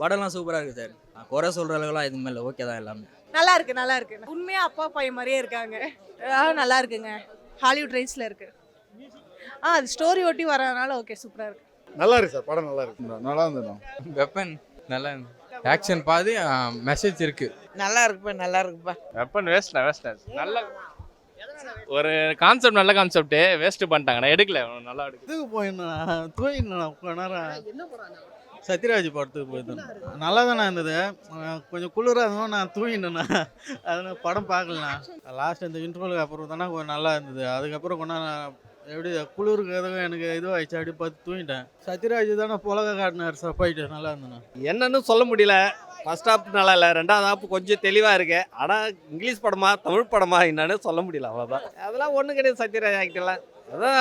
படம்லாம் சூப்பராக இருக்குது சார். குறை சொல்கிற அளவுக்குலாம் எதுவுமே இல்லை, ஓகே தான் எல்லாமே. நல்லா இருக்கு உண்மையா அப்பா பையன் மாதிரியே இருக்காங்க. நல்லா இருக்குங்க. ஹாலிவுட் ரைட்ஸ்ல இருக்கு. அது ஸ்டோரி ஒட்டி வரதுனால ஓகே சூப்பரா இருக்கு. நல்லா இருக்கு சார், படம் நல்லா இருக்கு. நல்லா இருந்தது. வெப்பன் நல்லா இருந்து, ஆக்ஷன் பாதி மெசேஜ் இருக்கு. நல்லா இருக்குப்பா. வெப்பன் வேஸ்ட் நல்ல ஒரு கான்செப்ட், நல்ல கான்செப்ட் வேஸ்ட் பண்ணிட்டாங்க. நான் எடுக்கல, நல்லா எடுக்கல. இதுக்கு போயிருந்தேன், தூங்கினேன் கொஞ்ச நேரம். சத்யராஜ் படத்துக்கு போயிருந்தேன். நல்லா தானே இருந்தது, கொஞ்சம் குளிராக இருந்தோம், நான் தூங்கினேண்ணா. அதனால் படம் பார்க்கலண்ணா. லாஸ்ட் இந்த இன்டர்வலுக்கு அப்புறம் தானே கொஞ்சம் நல்லா இருந்தது. அதுக்கப்புறம் கொஞ்சம் எப்படி குளிருக்கு எதுவும் எனக்கு இதுவாகிடுச்சு, அப்படி பார்த்து தூங்கிட்டேன். சத்யராஜ் தானே புலக காட்டினார் சார், போயிட்டு நல்லா இருந்தேண்ணா. என்னன்னு சொல்ல முடியல. ஃபர்ஸ்ட் ஹாப் நல்லா இல்லை, ரெண்டாவது ஹாப் கொஞ்சம் தெளிவாக இருக்கு. ஆனால் இங்கிலீஷ் படமா தமிழ் படமா என்னன்னு சொல்ல முடியல, அவ்வளோதான். அதெல்லாம் ஒன்றும் கிடையாது. சத்யராஜ் ஆக்டெல்லாம்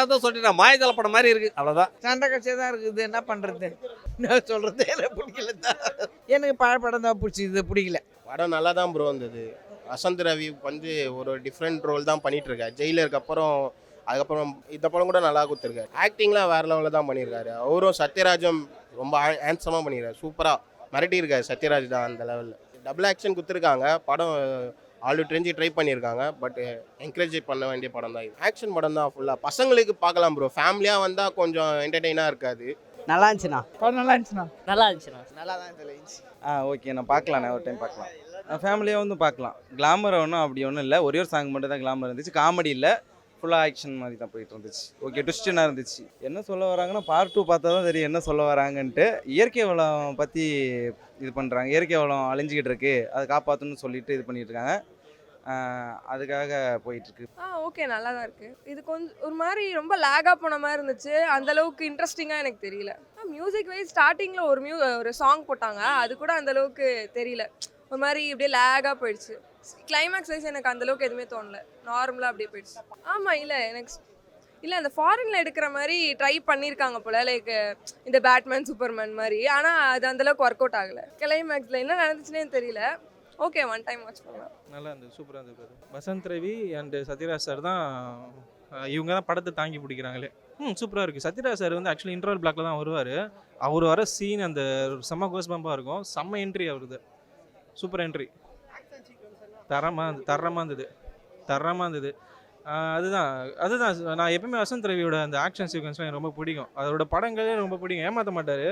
அதான் சொல்லிட்டேன், மாயஜால படம் மாதிரி இருக்கு, அவ்வளோதான். சண்டை கட்சியாக தான் இருக்குது, என்ன பண்ணுறது? நான் சொல்கிறது எனக்கு பிடிக்கல தான். எனக்கு படம் தான் பிடிக்கல. படம் நல்லா தான் ப்ரோ இருந்தது. வசந்த் ரவி வந்து ஒரு டிஃப்ரெண்ட் ரோல் தான் பண்ணிட்டு இருக்காரு. ஜெயிலருக்கு அப்புறம் அதுக்கப்புறம் இந்த படம் கூட நல்லா கொடுத்துருக்காரு. ஆக்டிங்லாம் வேற லெவலில் தான் பண்ணியிருக்காரு. அவரும் சத்யராஜும் ரொம்ப ஹேண்ட்ஸமாக பண்ணியிருக்காரு. சூப்பராக மிரட்டியிருக்காரு சத்யராஜ் தான் அந்த லெவலில். டபுள் ஆக்ஷன் கொடுத்துருக்காங்க. படம் ஆல்ரெடி தெரிஞ்சு ட்ரை பண்ணியிருக்காங்க. பட் என்கரேஜ் பண்ண வேண்டிய படம் தான் இது. ஆக்ஷன் படம் தான் ஃபுல்லாக. பசங்களுக்கு பார்க்கலாம் ப்ரோ, ஃபேமிலியாக வந்தால் கொஞ்சம் என்டர்டெயினாக இருக்காது. நல்லா இருந்துச்சுண்ணா. படம் நல்லா இருந்துச்சுண்ணா. நல்லா தான் இருந்துச்சு. ஓகே, நான் பார்க்கலாண்ணே, ஒரு டைம் பார்க்கலாம். ஃபேமிலியாக வந்து பார்க்கலாம். கிளாமர் ஒன்றும் அப்படி ஒன்றும் இல்லை, ஒரே ஒரு சாங் மட்டும் தான் கிளாமர் இருந்துச்சு. காமெடி இல்லை, ஃபுல்லாக ஆக்ஷன் மாதிரி தான் போயிட்டு இருந்துச்சு. ஓகே, ட்விஸ்டனாக இருந்துச்சு. என்ன சொல்ல வராங்கன்னா பார்ட் 2 பார்த்தா தான் தெரியும் என்ன சொல்ல வராங்கன்ட்டு. இயற்கை வளம் பற்றி இது பண்ணுறாங்க. இயற்கை வளம் அழிஞ்சிக்கிட்டு இருக்கு, அதை காப்பாற்றணும்னு சொல்லிட்டு இது பண்ணிட்டு இருக்காங்க. அதுக்காக போயிட்டுருக்கு. ஓகே, நல்லா தான் இருக்குது. இது கொஞ்சம் ஒரு மாதிரி ரொம்ப லேகாக போன மாதிரி இருந்துச்சு. அந்தளவுக்கு இன்ட்ரெஸ்டிங்காக எனக்கு தெரியல. மியூசிக் வைஸ் ஸ்டார்டிங்கில் ஒரு சாங் போட்டாங்க, அது கூட அந்தளவுக்கு தெரியல. ஒரு மாதிரி இப்படியே லேகாக போயிடுச்சு. கிளைமேக்ஸ் வைஸ் எனக்கு அந்தளவுக்கு எதுவுமே தோணல, நார்மலாக அப்படியே போயிடுச்சு. ஆமாம், இல்லை அந்த ஃபாரினில் எடுக்கிற மாதிரி ட்ரை பண்ணியிருக்காங்க போல், லைக் இந்த பேட்மேன் சூப்பர்மேன் மாதிரி. ஆனால் அது அந்தளவுக்கு ஒர்க் அவுட் ஆகலை. கிளைமேக்ஸில் என்ன நடந்துச்சுன்னே தெரியல. ஓகே, ஒன் டைம் வாட்ச் பண்ணலாம். நல்லா இருந்தது, சூப்பராக இருந்தது. வசந்த் ரவி அண்ட் சத்யராஜ் சார் தான், இவங்க தான் படத்தை தாங்கி பிடிக்கிறாங்களே. சூப்பராக இருக்குது. சத்யராஜ் சார் வந்து ஆக்சுவலி இன்டர்வல் பிளாக்ல தான் வருவார். அவர் வர சீன் அந்த செம்ம கோஸ் பம்பாக இருக்கும். செம்ம என்ட்ரி அவருது, சூப்பர் என்ட்ரி. தரமாக இருந்தது. அதுதான் நான் எப்பவுமே வசந்த் ரவியோட அந்த ஆக்ஷன் சீக்வன்ஸ்லாம் எனக்கு ரொம்ப பிடிக்கும். அதோட படங்களே ரொம்ப பிடிக்கும். ஏமாற்ற மாட்டார்,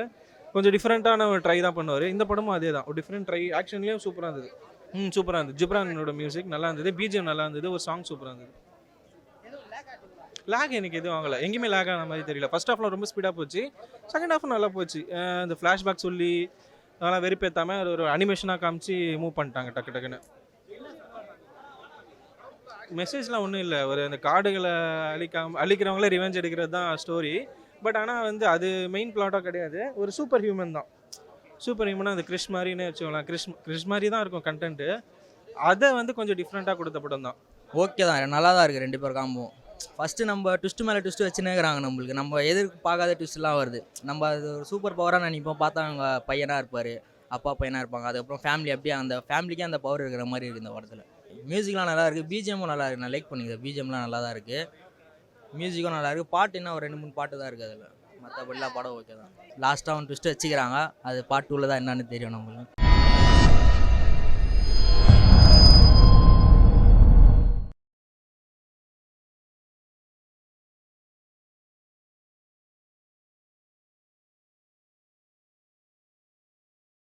கொஞ்சம் டிஃப்ரெண்ட்டான ஒரு ட்ரை தான் பண்ணுவார். இந்த படமும் அதே தான், ஒரு டிஃப்ரெண்ட் ட்ரை. ஆக்ஷன்லேயும் சூப்பராக இருந்தது. சூப்பராக இருந்தது. ஜிப்ரானோட மியூசிக் நல்லா இருந்தது, பிஜிஎம் நல்லா இருந்தது, ஒரு சாங் சூப்பராக இருந்தது. லேக் எனக்கு எதுவும் ஆகலை, எங்கேயுமே லேக் ஆன மாதிரி தெரியல. ஃபர்ஸ்ட் ஹாஃப்லாம் ரொம்ப ஸ்பீடாக போச்சு, செகண்ட் ஹாஃப் நல்லா போச்சு. இந்த ஃப்ளாஷ்பேக் சொல்லி அதெல்லாம் வெறுப்பேற்றாமல் ஒரு அனிமேஷனாக காமிச்சு மூவ் பண்ணிட்டாங்க டக்குன்னு. மெசேஜ்லாம் ஒன்றும் இல்லை, ஒரு அந்த காடுகளை அழிக்கிறவங்களே ரிவெஞ்ச் எடுக்கிறது தான் ஸ்டோரி. பட் ஆனால் வந்து அது மெயின் பிளாட்டாக கிடையாது. ஒரு சூப்பர் ஹியூமன் தான். சூப்பர் ஹியூமனாக அந்த கிறிஷ் மாதிரின்னு வச்சுக்கலாம். கிறிஷ் மாதிரி தான் இருக்கும் கண்டென்ட்டு. அதை வந்து கொஞ்சம் டிஃப்ரெண்ட்டாக கொடுத்த படம் தான். ஓகே தான், நல்லா தான் இருக்குது ரெண்டு பேர் காம்போ. ஃபஸ்ட்டு நம்ம ட்விஸ்ட்டு மேலே ட்விஸ்ட்டு வச்சுன்னே இருக்கிறாங்க. நம்மளுக்கு நம்ம எதிர்க்கு பார்க்காத ட்விஸ்ட்லாம் வருது. நம்ம அது ஒரு சூப்பர் பவராக நினைப்போம், பார்த்தா அவங்க பையனாக இருப்பார், அப்பா பையனாக இருப்பாங்க. அதுக்கப்புறம் ஃபேமிலி அப்படியே அந்த ஃபேமிலிக்கே அந்த பவர் இருக்கிற மாதிரி இருக்குது இந்த படத்தில். மியூசிக்லாம் நல்லா இருக்குது, பிஜிஎம்மும் நல்லா இருக்குது. நான் லைக் பண்ணிக்கிறேன், பிஜிஎம்லாம் நல்லா தான் இருக்குது, மியூசிக்கும் நல்லா இருக்குது. பாட்டு என்ன ஒரு 2-3 பாட்டு தான் இருக்குது அதில், மற்றபடிலாம் படம் ஓகே தான். லாஸ்ட்டாக ஒன்று ட்விஸ்ட்டு வச்சுக்கிறாங்க, அது பார்ட் 2ல் தான் என்னன்னு தெரியும் நம்மளுக்கு.